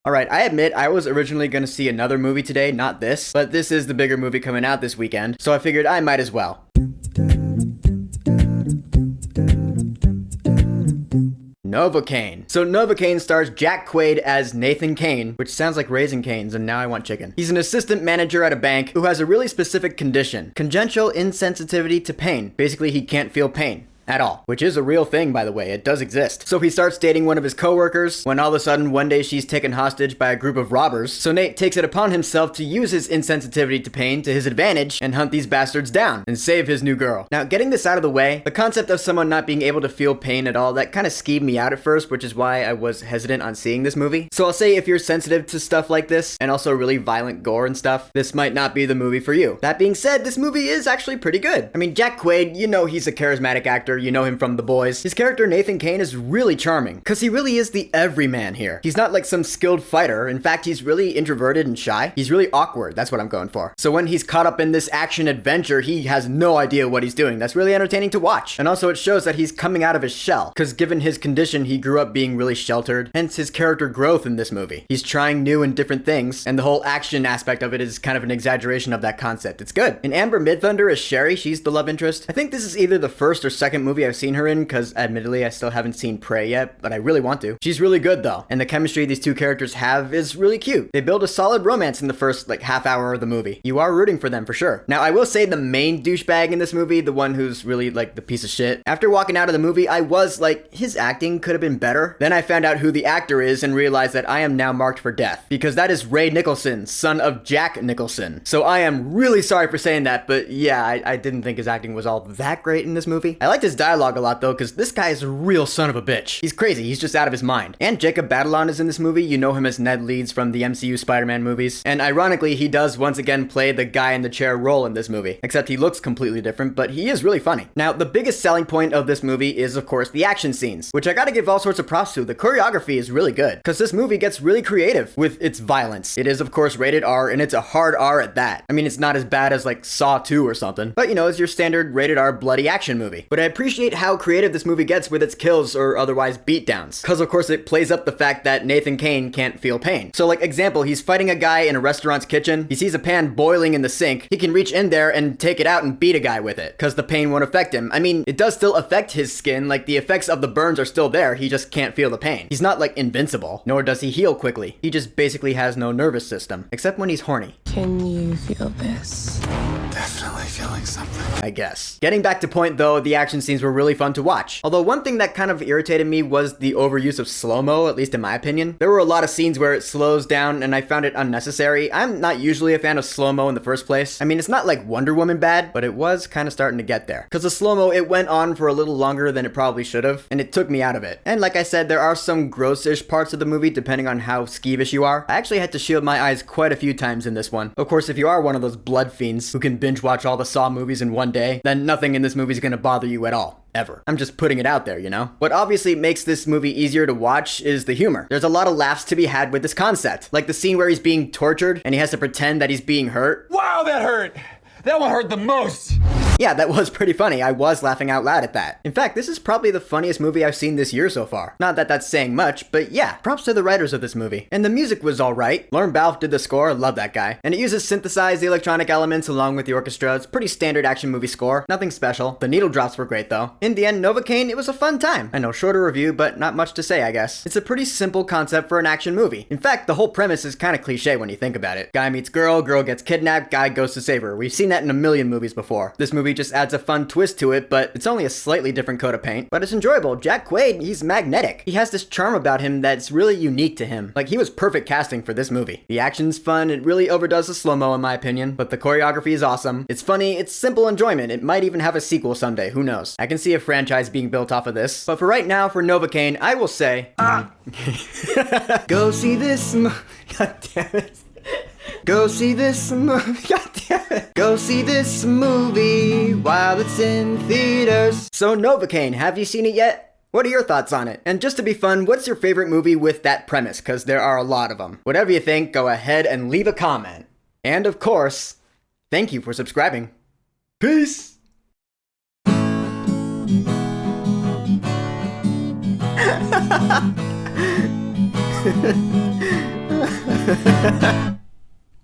Alright, I admit I was originally gonna see another movie today, not this, but this is the bigger movie coming out this weekend, so I figured I might as well. Novocaine. So Novocaine stars Jack Quaid as Nathan Kane, which sounds like Raising Cane's, and now I want chicken. He's an assistant manager at a bank who has a really specific condition: congenital insensitivity to pain. Basically, he can't feel pain at all, which is a real thing, by the way. It does exist. So he starts dating one of his coworkers when all of a sudden one day she's taken hostage by a group of robbers. So Nate takes it upon himself to use his insensitivity to pain to his advantage and hunt these bastards down and save his new girl. Now, getting this out of the way, the concept of someone not being able to feel pain at all, that kind of skeeved me out at first, which is why I was hesitant on seeing this movie. So I'll say if you're sensitive to stuff like this and also really violent gore and stuff, this might not be the movie for you. That being said, this movie is actually pretty good. I mean, Jack Quaid, you know he's a charismatic actor. You know him from The Boys. His character Nathan Kane is really charming, because he really is the everyman here. He's not like some skilled fighter. In fact, he's really introverted and shy. He's really awkward. That's what I'm going for. So when he's caught up in this action adventure, he has no idea what he's doing. That's really entertaining to watch. And also it shows that he's coming out of his shell, because given his condition, he grew up being really sheltered, hence his character growth in this movie. He's trying new and different things, and the whole action aspect of it is kind of an exaggeration of that concept. It's good. And Amber Midthunder as Sherry, she's the love interest. I think this is either the first or second movie I've seen her in, because admittedly I still haven't seen Prey yet, but I really want to. She's really good though, and the chemistry these two characters have is really cute. They build a solid romance in the first like half hour of the movie. You are rooting for them for sure. Now I will say the main douchebag in this movie, the one who's really like the piece of shit, after walking out of the movie I was like, his acting could have been better. Then I found out who the actor is and realized that I am now marked for death, because that is Ray Nicholson, son of Jack Nicholson. So I am really sorry for saying that, but yeah, I didn't think his acting was all that great in this movie. I liked his dialogue a lot though, because this guy is a real son of a bitch. He's crazy, he's just out of his mind. And Jacob Batalon is in this movie. You know him as Ned Leeds from the MCU Spider-Man movies. And ironically, he does once again play the guy in the chair role in this movie, except he looks completely different, but he is really funny. Now, the biggest selling point of this movie is, of course, the action scenes, which I gotta give all sorts of props to. The choreography is really good, because this movie gets really creative with its violence. It is, of course, rated R, and it's a hard R at that. I mean, it's not as bad as, like, Saw 2 or something, but, you know, it's your standard rated R bloody action movie. But I appreciate how creative this movie gets with its kills or otherwise beatdowns, because, of course, it plays up the fact that Nathan Kane can't feel pain. So, like, example, he's fighting a guy in a restaurant's kitchen. He sees a pan boiling in the sink. He can reach in there and take it out and beat a guy with it, because the pain won't affect him. I mean, it does still affect his skin. Like, the effects of the burns are still there. He just can't feel the pain. He's not, like, invincible, nor does he heal quickly. He just basically has no nervous system, except when he's horny. Can you feel this? Definitely feeling something, I guess. Getting back to point though, the action scenes were really fun to watch. Although one thing that kind of irritated me was the overuse of slow-mo, at least in my opinion. There were a lot of scenes where it slows down and I found it unnecessary. I'm not usually a fan of slow-mo in the first place. I mean, it's not like Wonder Woman bad, but it was kind of starting to get there. Because the slow-mo, it went on for a little longer than it probably should have, and it took me out of it. And like I said, there are some gross-ish parts of the movie depending on how skeevish you are. I actually had to shield my eyes quite a few times in this one. Of course, if you are one of those blood fiends who can binge watch all the Saw movies in one day, then nothing in this movie is gonna bother you at all. Ever. I'm just putting it out there, you know? What obviously makes this movie easier to watch is the humor. There's a lot of laughs to be had with this concept. Like the scene where he's being tortured and he has to pretend that he's being hurt. Wow, that hurt! That one hurt the most! Yeah, that was pretty funny. I was laughing out loud at that. In fact, this is probably the funniest movie I've seen this year so far. Not that that's saying much, but yeah, props to the writers of this movie. And the music was alright. Lorne Balfe did the score, love that guy. And it uses synthesized electronic elements along with the orchestra. It's pretty standard action movie score, nothing special. The needle drops were great though. In the end, Novocaine, it was a fun time. I know, shorter review, but not much to say, I guess. It's a pretty simple concept for an action movie. In fact, the whole premise is kind of cliche when you think about it. Guy meets girl, girl gets kidnapped, guy goes to save her. We've seen that in a million movies before. This movie just adds a fun twist to it, but it's only a slightly different coat of paint. But it's enjoyable. Jack Quaid, he's magnetic. He has this charm about him that's really unique to him. Like, he was perfect casting for this movie. The action's fun, it really overdoes the slow-mo in my opinion, but the choreography is awesome. It's funny, it's simple enjoyment. It might even have a sequel someday, who knows. I can see a franchise being built off of this. But for right now, for Novocaine, I will say, go see this God damn it. Go see this movie. God damn it. Go see this movie while it's in theaters. So Novocaine, have you seen it yet? What are your thoughts on it? And just to be fun, what's your favorite movie with that premise? Because there are a lot of them. Whatever you think, go ahead and leave a comment. And of course, thank you for subscribing. Peace!